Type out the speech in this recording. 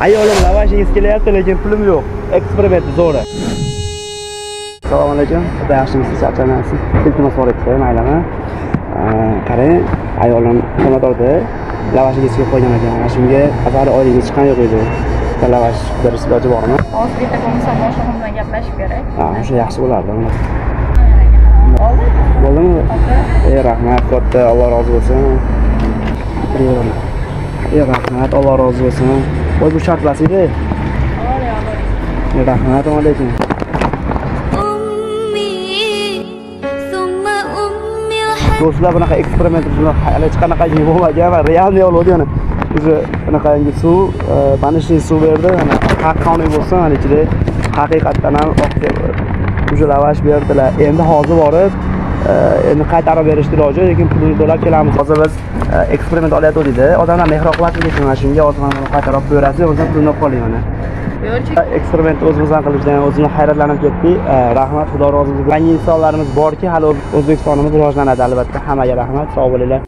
Ayolim lavash yegiz kelyapti, lekin pulim yo'q. Eksperiment zo'ra. Assalomu alaykum. Xudo yaxshimisiz, charchamaysiz. Iltimos bor edi, maylimi? Qarang, ayolim xonadonda lavash yegizga qo'ygan ekan. Shunga avvalo oylingiz chiqqan yo'q edi. Lavash berish iloji bormi? Hozir bitta bo'lmasa boshlig'im bilan gaplashib kerak. O'sha yaxshi bo'lardi. Oldi? Bo'ldimi? Rahmat, katta, Alloh rozi bo'lsin. Rahmat, Alloh rozi bo'lsin. Voy bu shart basida. Rahmat, alaykum. Do'stlar, bunaqa eksperiment hali hech qanaqa bo'lmagan va realniy bo'ldi yana. O'sha bunaqangi suv, banishli suv berdi, ana haqqoniy bo'lsin, ana ichida haqiqatdan ham o'sha lavash berdilar. Endi hozir borib, endi qaytarib berishdi iloji, lekin pulni to'lab kelamiz. Hozir biz eksperiment olayotgandik-da. Odamlar mehr-oqibatli shunga shunga ozman qaytarib berasiz, o'zim pulni olib qoling mana. Eksperiment o'zimizdan qilishdan o'zimiz hayratlanib ketdik. Rahmat, Xudo rozi bo'lsin. Yangi insonlarimiz borki, hali O'zbekistonimiz rivojlanadi albatta. Hammaga rahmat, sog' bo'linglar.